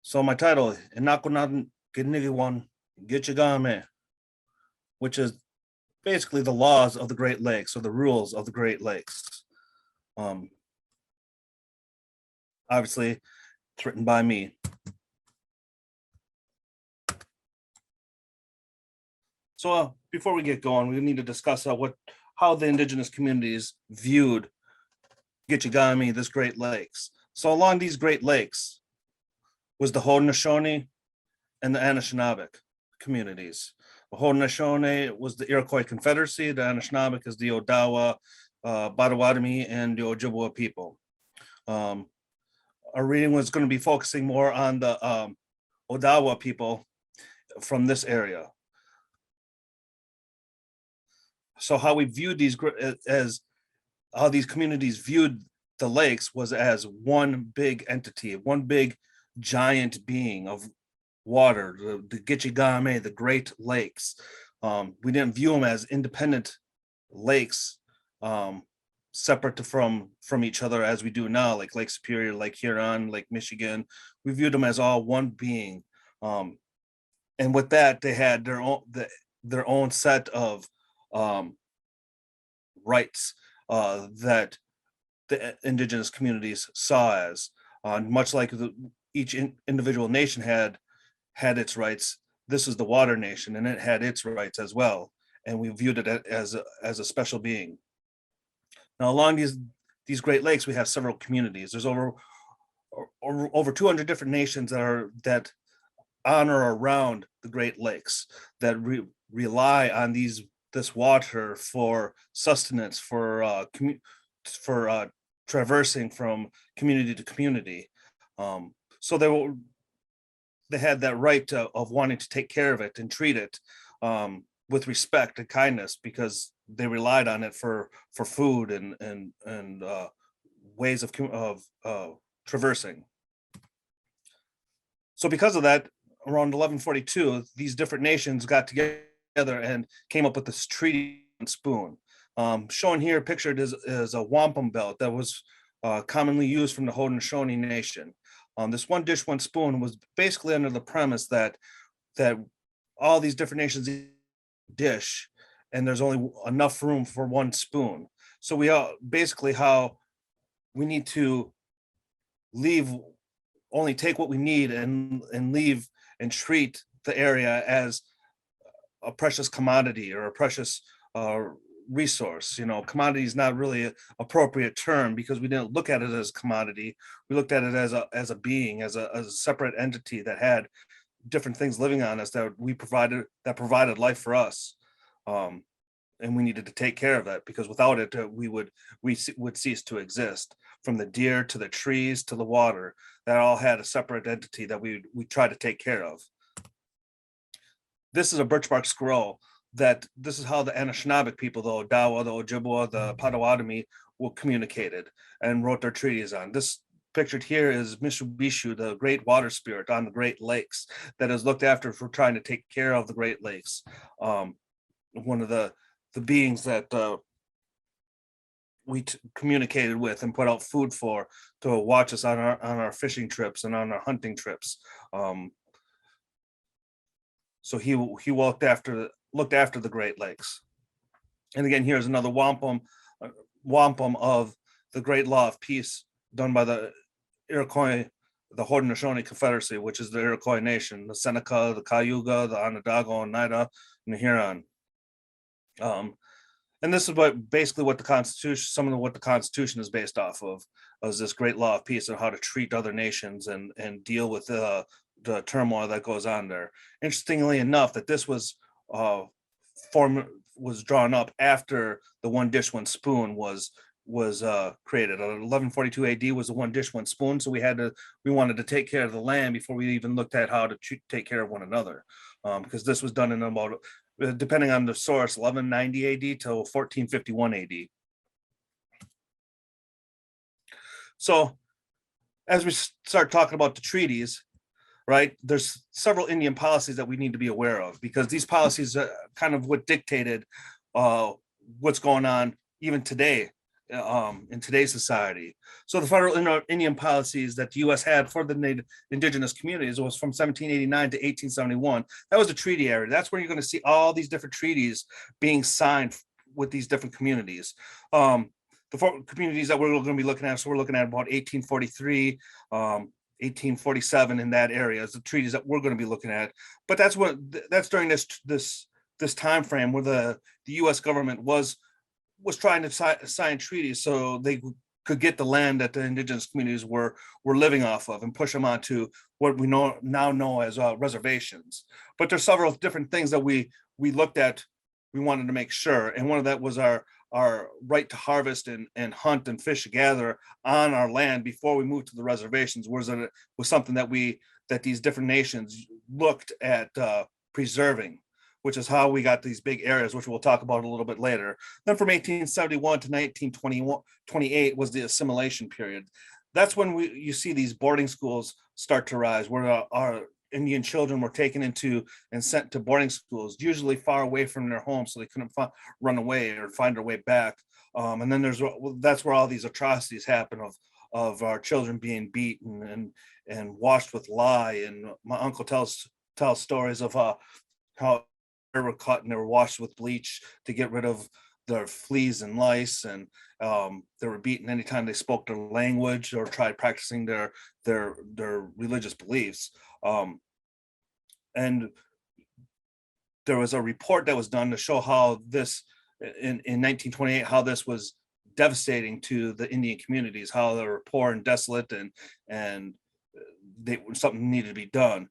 So my title, Inakunan Ginigiwan Gichigame, which is basically the laws of the Great Lakes or the rules of the Great Lakes. Obviously, it's written by me. So before we get going, we need to discuss how the indigenous communities viewed Gichigami, this Great Lakes. So along these Great Lakes was the Haudenosaunee and the Anishinaabeg communities. The Haudenosaunee was the Iroquois Confederacy. The Anishinaabeg is the Odawa, Potawatomi, and the Ojibwa people. Our reading was going to be focusing more on the Odawa people from this area. So how we viewed these as how these communities viewed the lakes was as one big entity, one big giant being of water, the Gichigame, the Great Lakes. We didn't view them as independent lakes, separate from each other as we do now, like Lake Superior, Lake Huron, Lake Michigan. We viewed them as all one being. And with that, they had their own set of rights that the indigenous communities saw as, much like each individual nation had its rights. This is the water nation, and it had its rights as well, and we viewed it as a special being. Now, along these Great Lakes, we have several communities. There's over 200 different nations that on or around the Great Lakes that rely on this water for sustenance, for traversing from community to community. So they had that right of wanting to take care of it and treat it with respect and kindness, because they relied on it for food and ways of traversing. So because of that, around 1142, these different nations got together and came up with this treaty on spoon. Shown here, pictured is a wampum belt that was commonly used from the Haudenosaunee Nation. This one dish, one spoon was basically under the premise that all these different nations dish, and there's only enough room for one spoon. So we are basically how we need to only take what we need and leave and treat the area as a precious commodity or a precious resource. Commodity is not really an appropriate term, because we didn't look at it as a commodity. We looked at it as a being, as a separate entity that had different things living on us that provided life for us, and we needed to take care of that, because without it, we would cease to exist. From the deer to the trees to the water, that all had a separate entity that we try to take care of. This is a birch bark scroll. This is how the Anishinaabeg people, the Odawa, the Ojibwa, the Potawatomi, were communicated and wrote their treaties on. This pictured here is Mishubishu, the great water spirit on the Great Lakes, that is looked after for trying to take care of the Great Lakes. One of the beings that we communicated with and put out food for, to watch us on our fishing trips and on our hunting trips. So he looked after the Great Lakes. And again, here's another wampum of the Great Law of Peace done by the Iroquois, the Haudenosaunee Confederacy, which is the Iroquois Nation, the Seneca, the Cayuga, the Onondaga, Oneida, and the Huron. And this is basically what the Constitution is based off of, is this Great Law of Peace and how to treat other nations and deal with the turmoil that goes on there. Interestingly enough, that this was drawn up after the one dish, one spoon was created. 1142 AD was the one dish, one spoon. So we wanted to take care of the land before we even looked at how to take care of one another, because this was done in about, depending on the source, 1190 AD to 1451 AD. So as we start talking about the treaties, right, there's several Indian policies that we need to be aware of, because these policies are kind of what dictated what's going on even today in today's society. So the federal Indian policies that the U.S. had for the native indigenous communities was from 1789 to 1871. That was the treaty area. That's where you're going to see all these different treaties being signed with these different communities. The four communities that we're going to be looking at, so we're looking at about 1843, 1847 in that area is the treaties that we're going to be looking at. But that's during this time frame where the U.S. government was trying to sign treaties so they could get the land that the indigenous communities were living off of and push them onto what we now know as reservations. But there's several different things that we looked at. We wanted to make sure, and one of that was our right to harvest and hunt and fish gather on our land before we moved to the reservations was something that these different nations looked at preserving, which is how we got these big areas, which we'll talk about a little bit later. Then from 1871 to 1928 was the assimilation period. That's when you see these boarding schools start to rise, where our Indian children were taken into and sent to boarding schools, usually far away from their homes, so they couldn't run away or find their way back. And then that's where all these atrocities happen of our children being beaten and washed with lye. And my uncle tells stories of how they were cut and they were washed with bleach to get rid of their fleas and lice, and they were beaten anytime they spoke their language or tried practicing their religious beliefs. And there was a report that was done to show how this in 1928, how this was devastating to the Indian communities, how they were poor and desolate, and something needed to be done.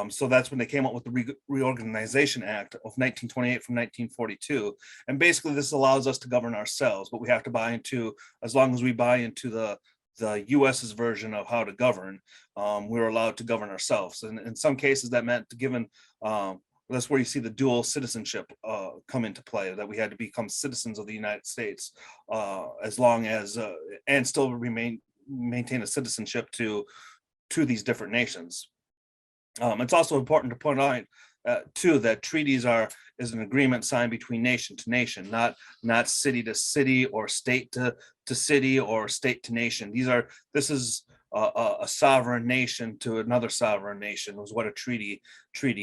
So that's when they came up with the Reorganization Act of 1928 from 1942. And basically this allows us to govern ourselves, but we have to buy into, as long as we buy into the US's version of how to govern, we're allowed to govern ourselves. And in some cases that meant given, that's where you see the dual citizenship come into play, that we had to become citizens of the United States as long as, and still maintain a citizenship to these different nations. It's also important to point out too that treaties is an agreement signed between nation to nation, not city to city or state to city or state to nation. This is a sovereign nation to another sovereign nation was what a treaty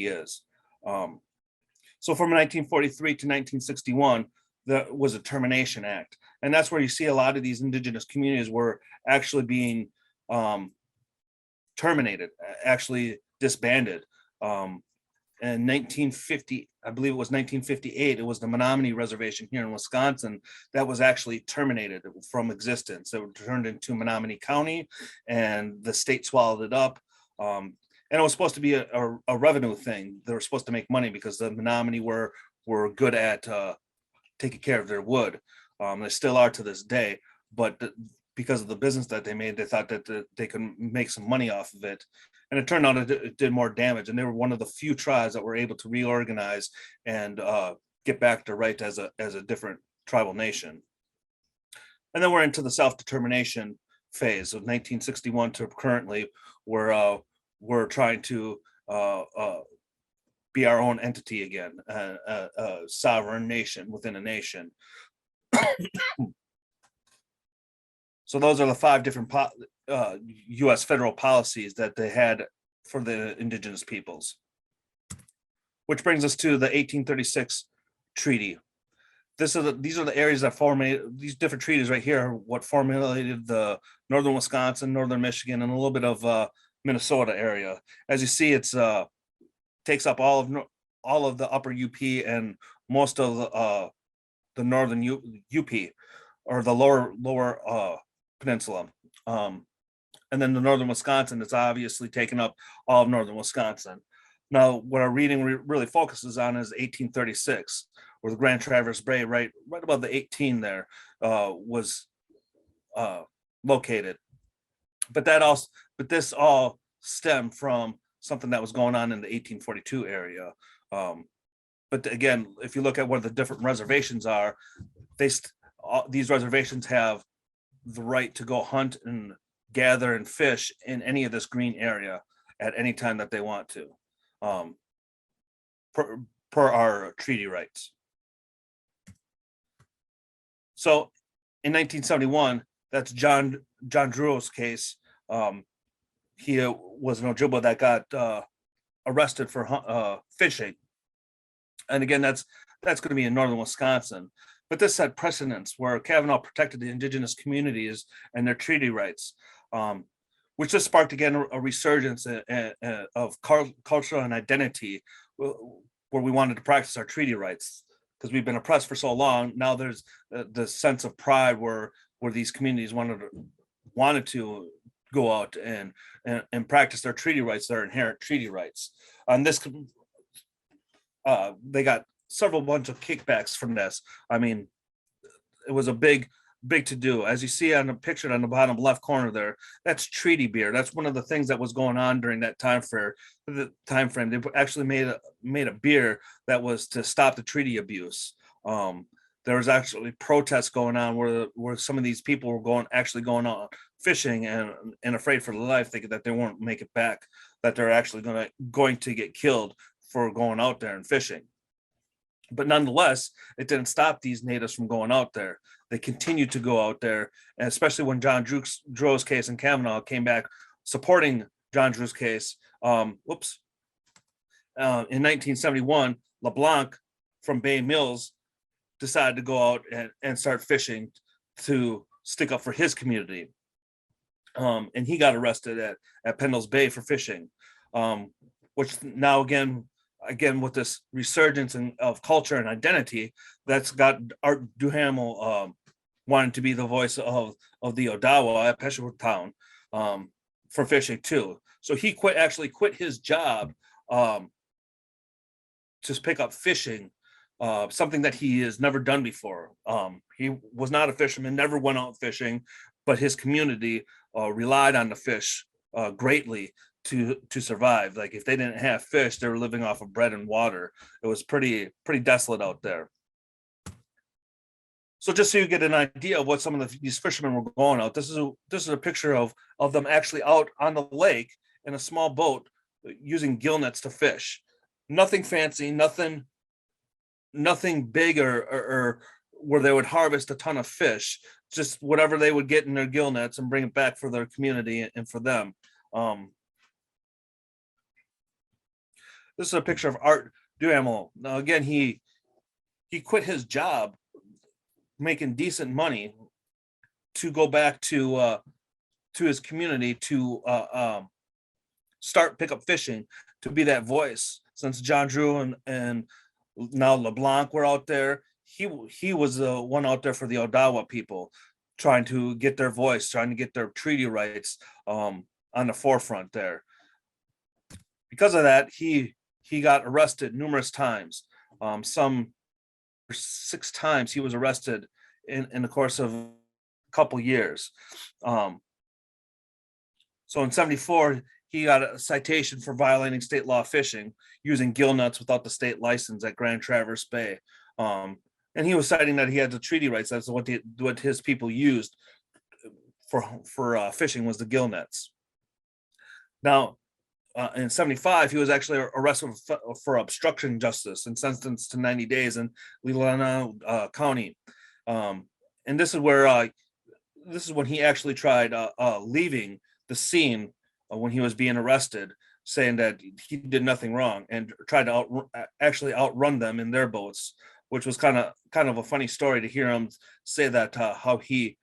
is. So from 1943 to 1961, there was a Termination Act, and that's where you see a lot of these indigenous communities were actually being terminated, actually disbanded. In 1950, I believe it was 1958, it was the Menominee Reservation here in Wisconsin that was actually terminated from existence. It was turned into Menominee County, and the state swallowed it up. And it was supposed to be a revenue thing. They were supposed to make money because the Menominee were good at taking care of their wood. They still are to this day, but because of the business that they made, they thought that they could make some money off of it. And it turned out it did more damage. And they were one of the few tribes that were able to reorganize and get back to right as a different tribal nation. And then we're into the self-determination phase of 1961 to currently, where we're trying to be our own entity again, a sovereign nation within a nation. So those are the 5 different U.S. federal policies that they had for the indigenous peoples. Which brings us to the 1836 treaty. These are the areas that formulated these different treaties right here. What formulated the northern Wisconsin, northern Michigan, and a little bit of Minnesota area. As you see, it's takes up all of the upper UP and most of the northern UP or the lower peninsula. And then the northern Wisconsin, it's obviously taken up all of northern Wisconsin. Now, what our reading really focuses on is 1836, where the Grand Traverse Bay, right above the 18 there, was located. But this all stemmed from something that was going on in the 1842 area. But again, if you look at where the different reservations are, these reservations have the right to go hunt and gather and fish in any of this green area at any time that they want to, per our treaty rights. So in 1971, that's John Drew's case. He was an Ojibwa that got arrested for fishing, and again, that's going to be in northern Wisconsin. But this set precedents where Kavanaugh protected the indigenous communities and their treaty rights, which just sparked again a resurgence of culture and identity, where we wanted to practice our treaty rights because we've been oppressed for so long. Now there's the sense of pride where these communities wanted to go out and practice their treaty rights, their inherent treaty rights. On this, they got several bunch of kickbacks from this. I mean, it was a big to do. As you see on the picture on the bottom left corner there, that's treaty beer. That's one of the things that was going on during that time frame. They actually made a beer that was to stop the treaty abuse. There was actually protests going on where some of these people were going out fishing and afraid for their life, thinking that they won't make it back, that they're actually going to get killed for going out there and fishing. But nonetheless, it didn't stop these natives from going out there. They continued to go out there, and especially when John Drew's case and Kavanaugh came back supporting John Drew's case. In 1971, LeBlanc from Bay Mills decided to go out and start fishing to stick up for his community. And he got arrested at Pendle's Bay for fishing, which now again with this resurgence of culture and identity, that's got Art Duhamel wanting to be the voice of the Odawa at Peshawar Town for fishing too. So he quit his job to pick up fishing, something that he has never done before. He was not a fisherman, never went out fishing, but his community relied on the fish greatly to survive. Like if they didn't have fish, they were living off of bread and water. It was pretty desolate out there. So just so you get an idea of what some of these fishermen were going out, this is a picture of them actually out on the lake in a small boat using gill nets to fish. Nothing fancy, nothing big or where they would harvest a ton of fish, just whatever they would get in their gill nets and bring it back for their community and for them. This is a picture of Art Duhamel. Now again, he quit his job making decent money to go back to his community to pick up fishing, to be that voice. Since John Drew and now LeBlanc were out there, he was the one out there for the Odawa people, trying to get their voice, trying to get their treaty rights on the forefront there. Because of that, he got arrested numerous times. Some 6 times he was arrested in the course of a couple years. So in 1974, he got a citation for violating state law fishing using gill nets without the state license at Grand Traverse Bay. And he was citing that he had the treaty rights. That's what his people used for fishing was the gill nets. Now, in 1975, he was actually arrested for obstruction justice and sentenced to 90 days in Leelanau County. And this is when he actually tried leaving the scene when he was being arrested, saying that he did nothing wrong, and tried to outrun them in their boats, which was kind of a funny story to hear him say that, how he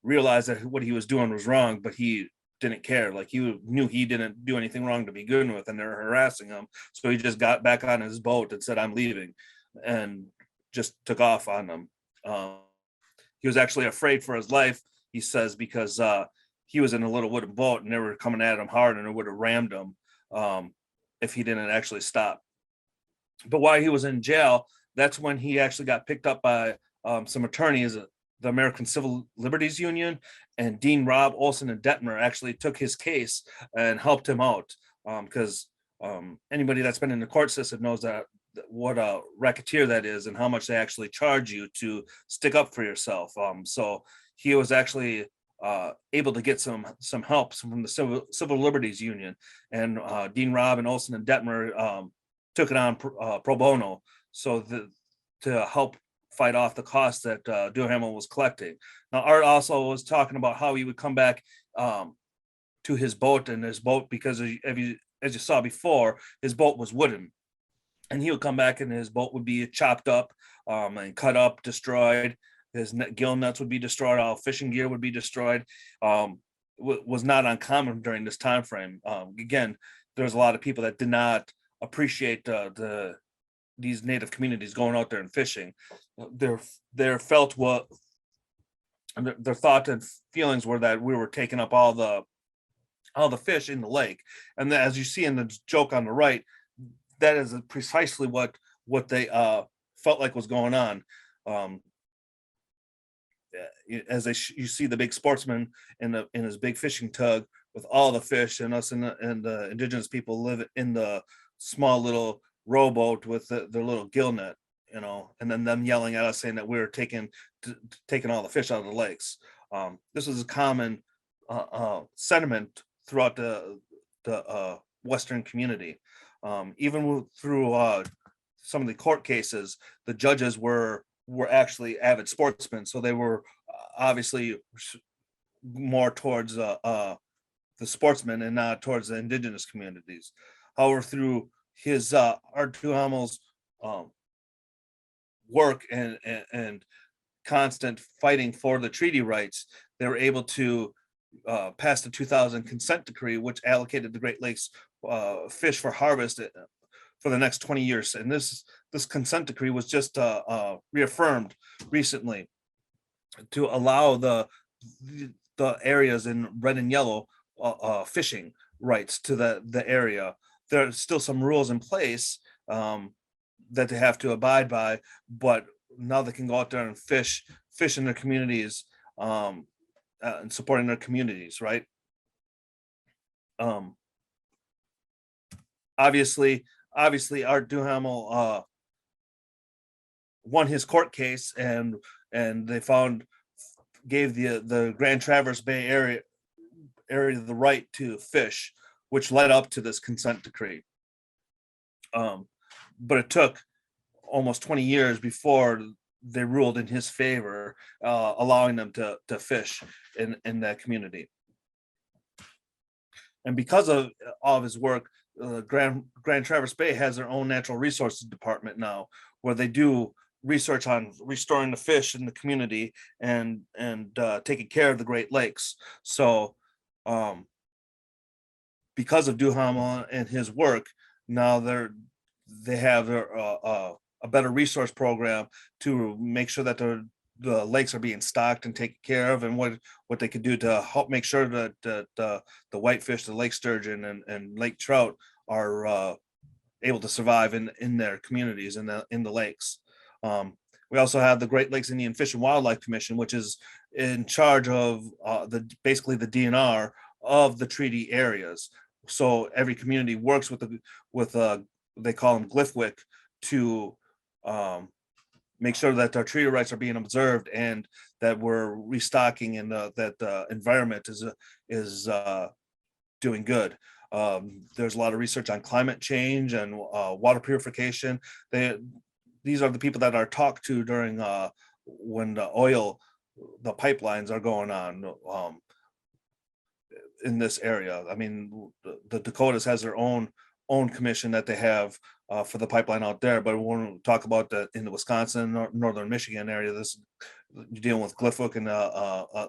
realized that what he was doing was wrong, but he didn't care. Like he knew he didn't do anything wrong to begin with, and they're harassing him. So he just got back on his boat and said, "I'm leaving," and just took off on them. He was actually afraid for his life, he says, because he was in a little wooden boat and they were coming at him hard, and it would have rammed him if he didn't actually stop. But while he was in jail, that's when he actually got picked up by some attorneys, the American Civil Liberties Union, and Dean Rob Olson and Detmer actually took his case and helped him out, because anybody that's been in the court system knows that what a racketeer that is and how much they actually charge you to stick up for yourself. So he was actually able to get some help from the Civil Liberties Union, and Dean Rob and Olson and Detmer took it on pro bono, so to help fight off the cost that Duhamel was collecting. Now, Art also was talking about how he would come back to his boat, because as you saw before, his boat was wooden, and he would come back and his boat would be chopped up and cut up, destroyed. His gill nets would be destroyed. All fishing gear would be destroyed. Was not uncommon during this time frame. Again, there's a lot of people that did not appreciate these native communities going out there and fishing. Their felt what their thought and feelings were that we were taking up all the fish in the lake, and as you see in the joke on the right, that is precisely what they felt like was going on. As you see the big sportsman in his big fishing tug with all the fish, and us and the indigenous people live in the small little rowboat with their little gill net, and then them yelling at us saying that we were taking all the fish out of the lakes. This was a common sentiment throughout the Western community. Even through some of the court cases, the judges were actually avid sportsmen, so they were obviously more towards the sportsmen and not towards the indigenous communities. However, through his Art Duhamel's work and constant fighting for the treaty rights, they were able to pass the 2000 consent decree, which allocated the Great Lakes fish for harvest for the next 20 years. And this consent decree was just reaffirmed recently to allow the areas in red and yellow fishing rights to the area. There's still some rules in place that they have to abide by, but now they can go out there and fish in their communities and supporting their communities, right? Obviously, Art Duhamel won his court case, and they gave the Grand Traverse Bay area the right to fish, which led up to this consent decree. But it took almost 20 years before they ruled in his favor, allowing them to fish in that community. And because of all of his work, Grand Traverse Bay has their own natural resources department now, where they do research on restoring the fish in the community and taking care of the Great Lakes. So because of Duhamel and his work, now they have a better resource program to make sure that the lakes are being stocked and taken care of, and what they could do to help make sure that the whitefish, the lake sturgeon, and lake trout are able to survive in their communities in the lakes. We also have the Great Lakes Indian Fish and Wildlife Commission, which is in charge of basically the DNR of the treaty areas. So every community works with they call them GLFWIC to make sure that our treaty rights are being observed and that we're restocking and that the environment is doing good. There's a lot of research on climate change and water purification. These are the people that are talked to during when the pipelines are going on in this area. I mean, the Dakotas has their own commission that they have for the pipeline out there, but when we talk about in the Wisconsin, northern Michigan area, you're dealing with GLFWIC and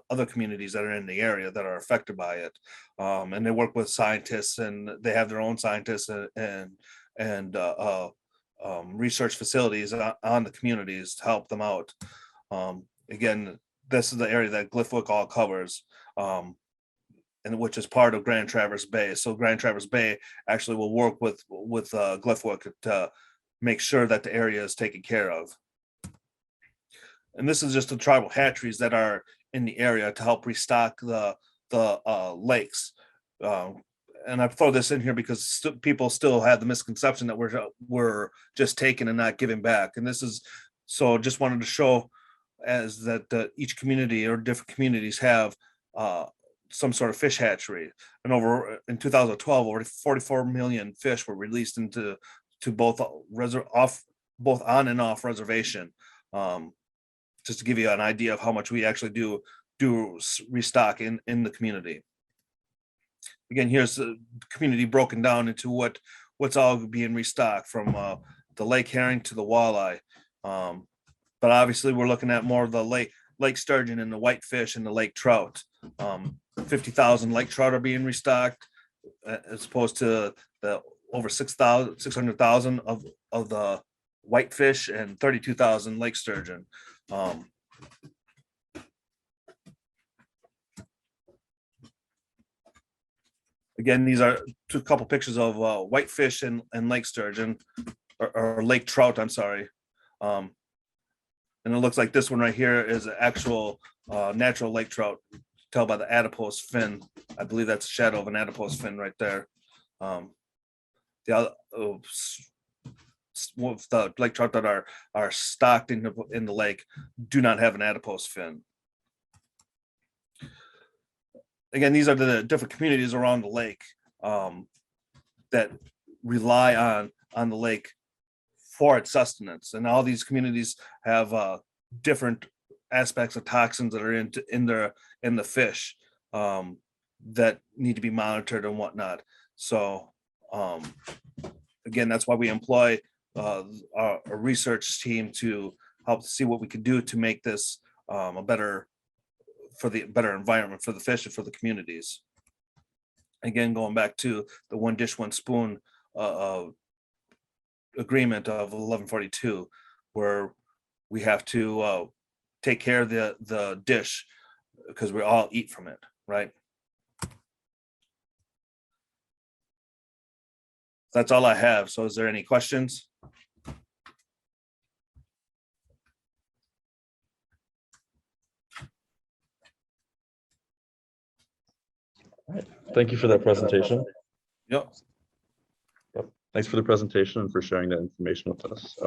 other communities that are in the area that are affected by it, and they work with scientists, and they have their own scientists and research facilities on the communities to help them out. Again, this is the area that GLFWIC all covers, and which is part of Grand Traverse Bay. So Grand Traverse Bay actually will work with GLFWIC to make sure that the area is taken care of. And this is just the tribal hatcheries that are in the area to help restock the lakes. And I throw this in here because people still have the misconception that we're just taking and not giving back. And this is, so just wanted to show as that each community or different communities have some sort of fish hatchery. And in 2012, over 44 million fish were released into both on and off reservation. just to give you an idea of how much we actually do restock in the community. Again, here's the community broken down into what's all being restocked, from the lake herring to the walleye. But obviously we're looking at more of the lake sturgeon and the whitefish and the lake trout. 50,000 lake trout are being restocked, as opposed to the over 600,000 of the whitefish and 32,000 lake sturgeon. Again, these are a couple pictures of whitefish and lake sturgeon, or lake trout, I'm sorry. And it looks like this one right here is an actual natural lake trout. Tell by the adipose fin. I believe that's a shadow of an adipose fin right there. The lake trout that are stocked in the lake do not have an adipose fin. Again, these are the different communities around the lake that rely on the lake for its sustenance, and all these communities have different aspects of toxins that are in the fish that need to be monitored and whatnot. So again, that's why we employ a research team to help see what we can do to make this a better environment for the fish and for the communities. Again, going back to the one dish, one spoon agreement of 1142, where we have to take care of the dish because we all eat from it, right? That's all I have. So is there any questions? All right. Thank you for that presentation. Yep. Thanks for the presentation and for sharing that information with us.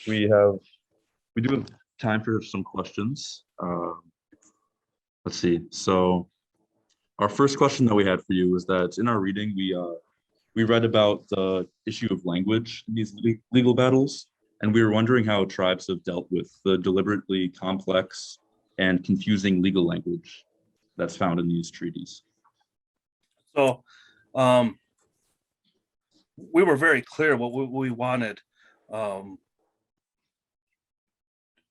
We do have time for some questions. Let's see. So our first question that we had for you was that in our reading, we read about the issue of language in these legal battles, and we were wondering how tribes have dealt with the deliberately complex and confusing legal language that's found in these treaties. So we were very clear what we wanted in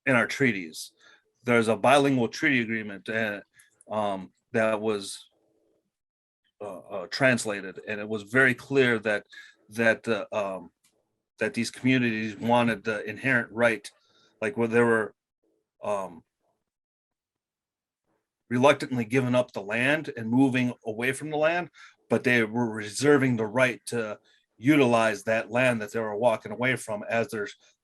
our treaties. There's a bilingual treaty agreement that was translated, and it was very clear that these communities wanted the inherent right, like where they were reluctantly giving up the land and moving away from the land, but they were reserving the right to utilize that land that they were walking away from as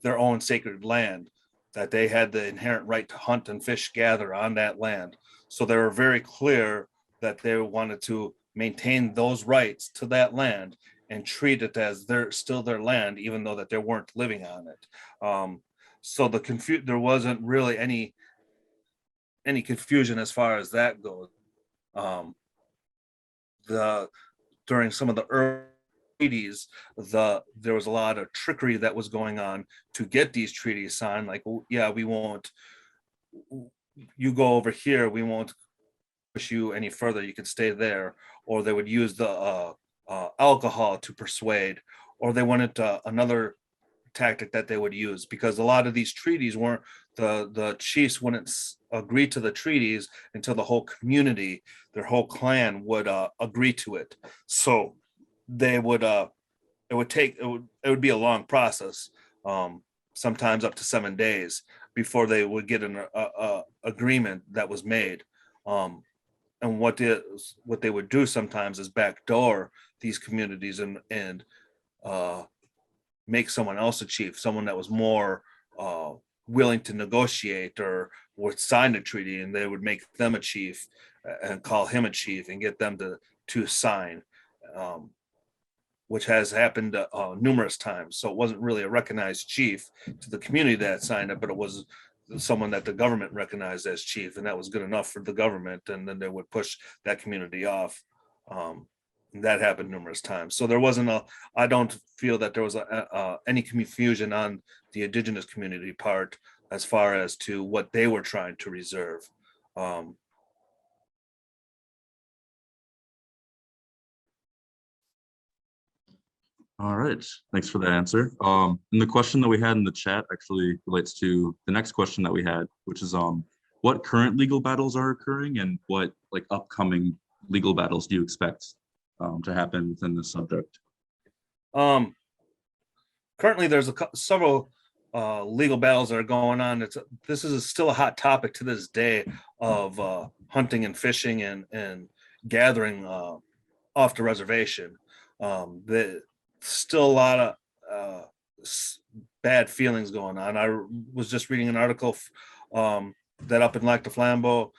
their own sacred land, that they had the inherent right to hunt and fish, gather on that land. So they were very clear that they wanted to maintain those rights to that land and treat it as still their land, even though that they weren't living on it. So there wasn't really any confusion as far as that goes. During some of the early treaties, there was a lot of trickery that was going on to get these treaties signed. Like, yeah, we won't. You go over here. We won't push you any further. You can stay there. Or they would use the alcohol to persuade, or they wanted another tactic that they would use, because a lot of these treaties weren't, the chiefs wouldn't agree to the treaties until the whole community, their whole clan would agree to it. So they would it would be a long process, sometimes up to 7 days before they would get an agreement that was made. And what they would do sometimes is backdoor these communities and make someone else a chief, someone that was more willing to negotiate or would sign a treaty, and they would make them a chief and call him a chief and get them to sign, which has happened numerous times. So it wasn't really a recognized chief to the community that signed it, but it was someone that the government recognized as chief, and that was good enough for the government, and then they would push that community off. That happened numerous times. So there wasn't I don't feel that there was any confusion on the indigenous community part as far as to what they were trying to reserve. All right, thanks for the answer. And the question that we had in the chat actually relates to the next question that we had, which is what current legal battles are occurring and what like upcoming legal battles do you expect to happen within this subject? Currently, there's several legal battles that are going on. This is still a hot topic to this day of hunting and fishing and gathering off the reservation. Still a lot of bad feelings going on. I was just reading an article that up in Lac du Flambeau,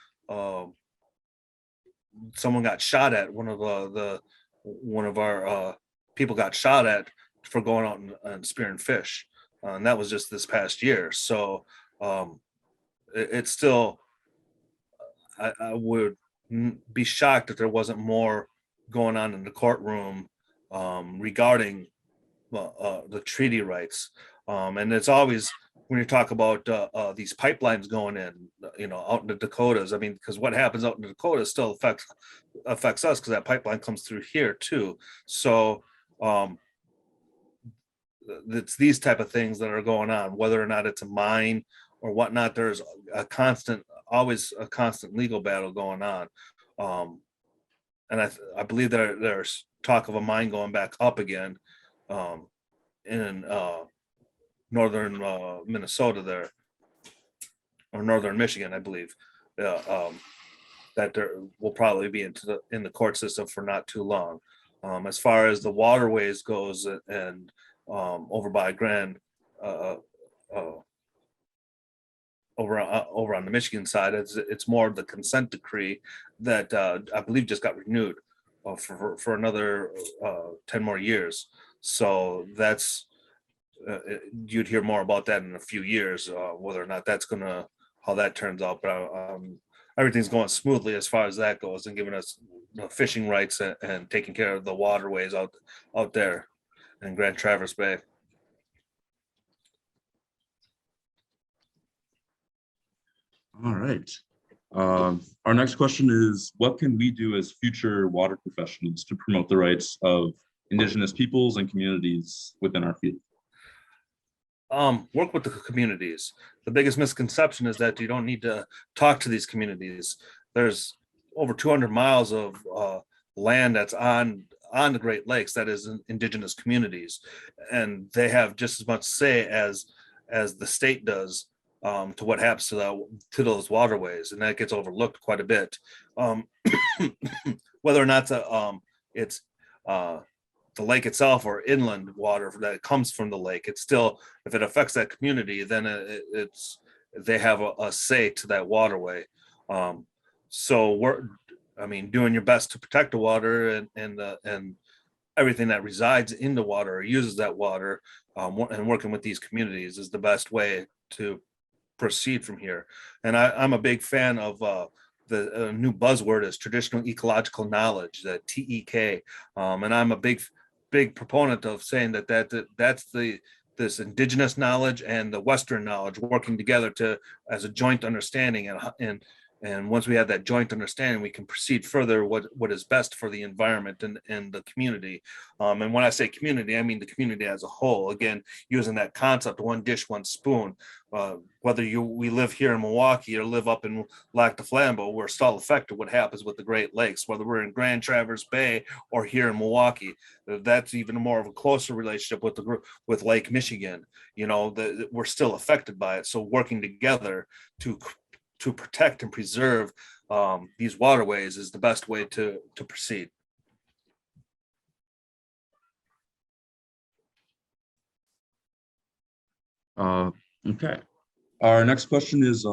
someone got shot at. One of our people got shot at for going out and spearing fish, and that was just this past year. So it's still, I would be shocked if there wasn't more going on in the courtroom regarding the treaty rights. And it's always, when you talk about these pipelines going in, out in the Dakotas. I mean, because what happens out in the Dakotas still affects us, because that pipeline comes through here too. So it's these type of things that are going on, whether or not it's a mine or whatnot. There's always a constant legal battle going on. And I believe there's talk of a mine going back up again in northern Minnesota there, or northern Michigan, I believe. That there will probably be in the court system for not too long. As far as the waterways goes, and over by Grand, over on the Michigan side, it's more of the consent decree that I believe just got renewed for another 10 more years. So that's you'd hear more about that in a few years, whether or not how that turns out. But everything's going smoothly as far as that goes, and giving us fishing rights and taking care of the waterways out there in Grand Traverse Bay. All right. Our next question is, what can we do as future water professionals to promote the rights of indigenous peoples and communities within our field? Work with the communities. The biggest misconception is that you don't need to talk to these communities. There's over 200 miles of land that's on the Great Lakes that is in indigenous communities, and they have just as much say as the state does to what happens to those waterways, and that gets overlooked quite a bit. Whether or not it's the lake itself or inland water that comes from the lake, it's still, if it affects that community, then they have a say to that waterway. So doing your best to protect the water and everything that resides in the water or uses that water, and working with these communities is the best way to proceed from here. And I'm a big fan of the new buzzword is traditional ecological knowledge, the TEK, and I'm a big proponent of saying that's this indigenous knowledge and the Western knowledge working together as a joint understanding, and once we have that joint understanding, we can proceed further what is best for the environment and the community. And when I say community, I mean the community as a whole. Again, using that concept, one dish, one spoon. Whether we live here in Milwaukee or live up in Lac du Flambeau, we're still affected what happens with the Great Lakes, whether we're in Grand Traverse Bay or here in Milwaukee. That's even more of a closer relationship with Lake Michigan. We're still affected by it. So working together to protect and preserve these waterways is the best way to proceed. Okay. Our next question is,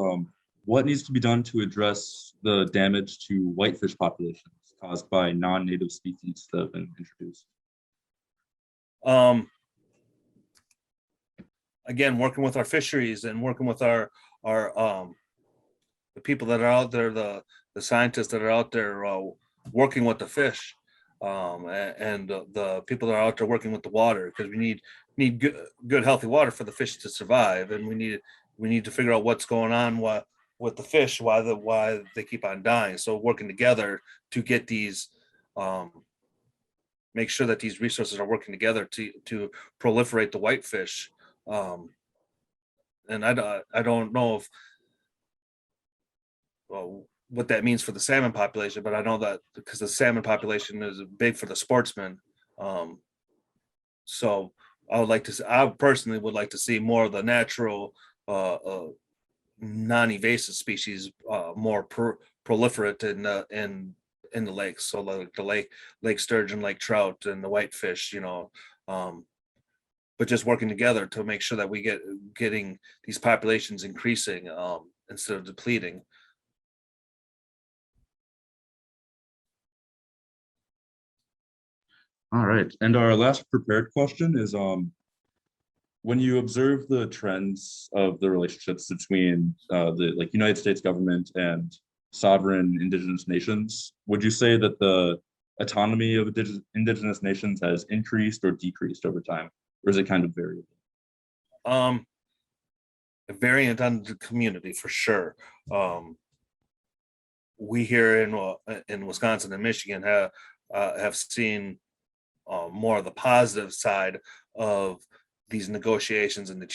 what needs to be done to address the damage to whitefish populations caused by non-native species that have been introduced? Again, working with our fisheries and working with our the people that are out there, the scientists that are out there working with the fish, and the people that are out there working with the water, because we need good healthy water for the fish to survive, and we we need to figure out what's going on with the fish, why they keep on dying. So working together to get these, make sure that these resources are working together to proliferate the whitefish. And I don't know if, well, what that means for the salmon population, but I know that because the salmon population is big for the sportsmen. So I personally would like to see more of the natural, non-invasive species more proliferate in the lakes. So like the lake sturgeon, lake trout, and the whitefish, but just working together to make sure that we getting these populations increasing instead of depleting. All right, and our last prepared question is, when you observe the trends of the relationships between the United States government and sovereign indigenous nations, would you say that the autonomy of indigenous nations has increased or decreased over time, or is it kind of variable? A variant on the community for sure. We here in Wisconsin and Michigan have seen more of the positive side of these negotiations and the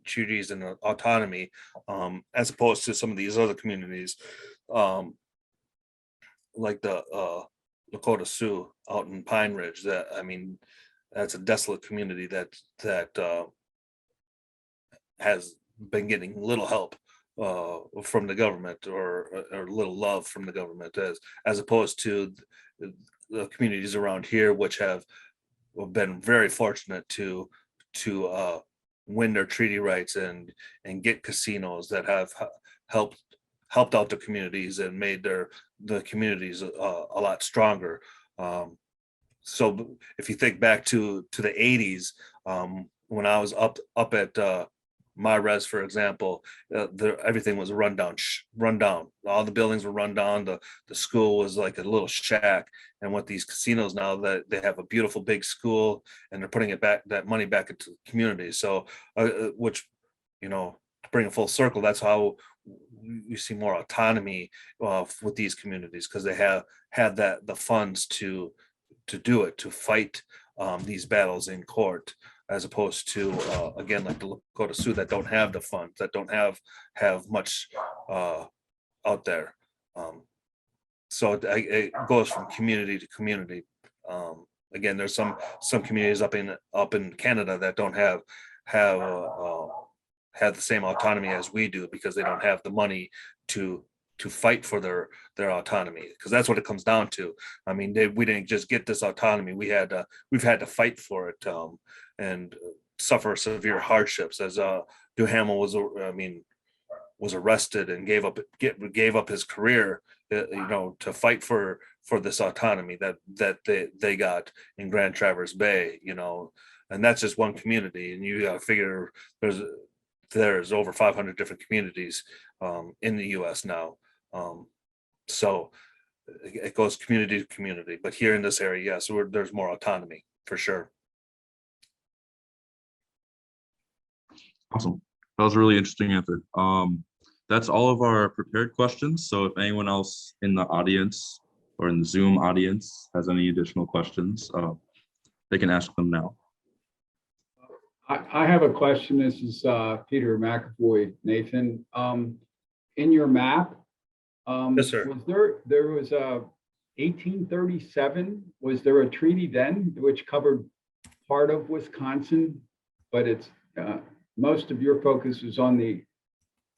treaties and the autonomy, as opposed to some of these other communities, like the Lakota Sioux out in Pine Ridge. That's a desolate community that has been getting little help from the government, or little love from the government, as opposed to the communities around here, which have been very fortunate to win their treaty rights and get casinos that have helped out the communities and made the communities a lot stronger. So if you think back to the 80s, when I was up at my res, for example, everything was run down. All the buildings were run down. The school was like a little shack. And with these casinos now, that they have a beautiful big school, and they're putting that money back into the community. So, which, to bring it full circle, that's how you see more autonomy with these communities, because they have had the funds to do it, to fight these battles in court, as opposed to again, like the Lakota Sioux, that don't have the funds, that don't have much out there. So it goes from community to community. Again, there's some communities up in Canada that don't have the same autonomy as we do, because they don't have the money to fight for their autonomy, because that's what it comes down to. I mean, we didn't just get this autonomy; we've had to fight for it, and suffer severe hardships. As Duhamel was arrested and gave up his career, to fight for this autonomy that they got in Grand Traverse Bay, and that's just one community, and you got to figure there's over 500 different communities in the U.S. now. So it goes community to community, but here in this area, yes, there's more autonomy for sure. Awesome. That was a really interesting answer. That's all of our prepared questions. So if anyone else in the audience or in the Zoom audience has any additional questions, they can ask them now. I have a question. This is Peter Mcavoy, Nathan. In your map, Yes, sir. there was a 1837. Was there a treaty then which covered part of Wisconsin? But it's most of your focus is on the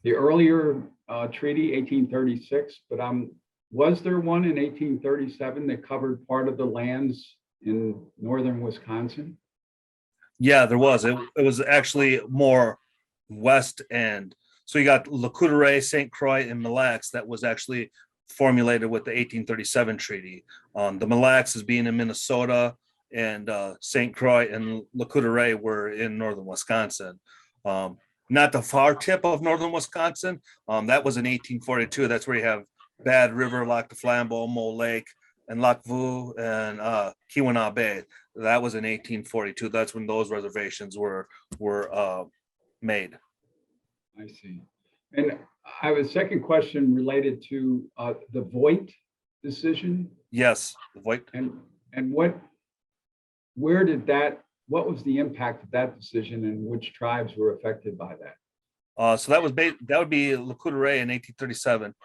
earlier treaty, 1836. But was there one in 1837 that covered part of the lands in northern Wisconsin? Yeah, there was. It was actually more west end. So you got Le Coudray, St. Croix, and Mille Lacs that was actually formulated with the 1837 treaty. The Mille Lacs is being in Minnesota, and St. Croix and Le Coudray were in northern Wisconsin. Not the far tip of northern Wisconsin. That was in 1842. That's where you have Bad River, Lac de Flambeau, Mole Lake, and Lac Vu, and Keweenaw Bay. That was in 1842. That's when those reservations were made. I see. And I have a second question related to the Voigt decision. Yes, the Voigt. And what was the impact of that decision and which tribes were affected by that? So that would be Lakota in 1837.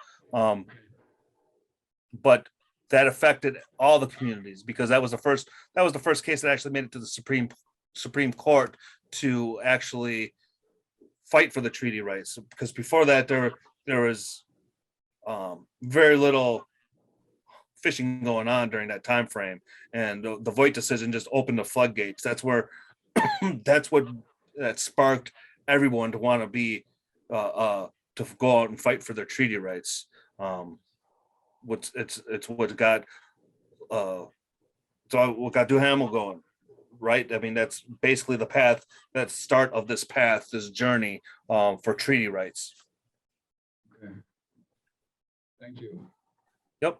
But that affected all the communities because that was the first case that actually made it to the Supreme Court to actually fight for the treaty rights. Because before that, there was very little fishing going on during that time frame, and the Voigt decision just opened the floodgates. That's where that sparked everyone to want to be to go out and fight for their treaty rights. It's what got Duhamel going, right? I mean, that's basically the path, that start of this path, this journey for treaty rights. Okay. Thank you. Yep.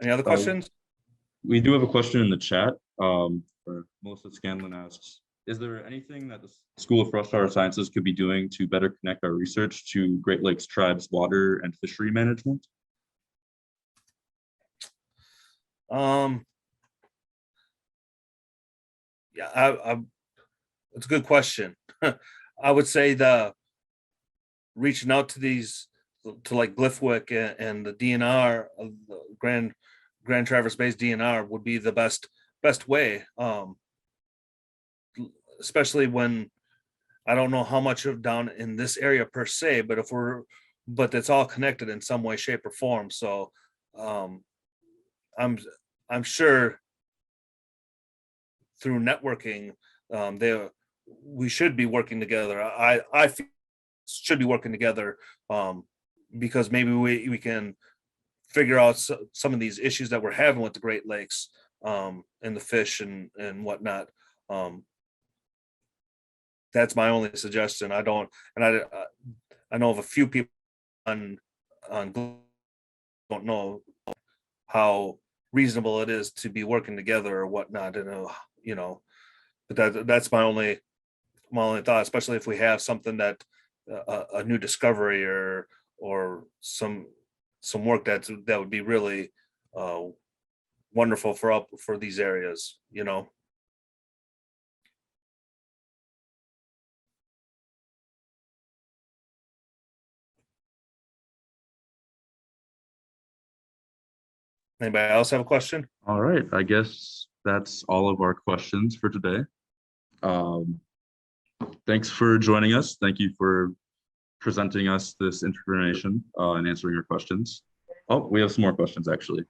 Any other questions? We do have a question in the chat. Melissa Scanlon asks, is there anything that the School of Freshwater Sciences could be doing to better connect our research to Great Lakes tribes' water and fishery management? Yeah, it's a good question. I would say reaching out to like Glyphwick and the DNR, the Grand Traverse Bay's DNR would be the best way. Especially when I don't know how much of down in this area per se, but it's all connected in some way, shape, or form. So I'm sure through networking, we should be working together. I feel should be working together because maybe we can figure out some of these issues that we're having with the Great Lakes and the fish and whatnot. That's my only suggestion. I know of a few people on don't know how reasonable it is to be working together or whatnot, and but that's my only thought, especially if we have something that a new discovery or some work that would be really wonderful for these areas, Anybody else have a question? All right, I guess that's all of our questions for today. Thanks for joining us. Thank you for presenting us this information and answering your questions. Oh, we have some more questions actually.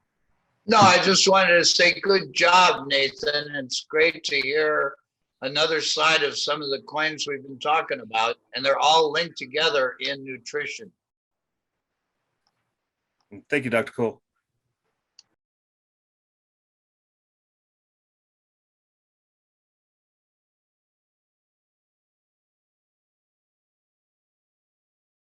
No, I just wanted to say good job, Nathan. It's great to hear another side of some of the claims we've been talking about, and they're all linked together in nutrition. Thank you, Dr. Cole.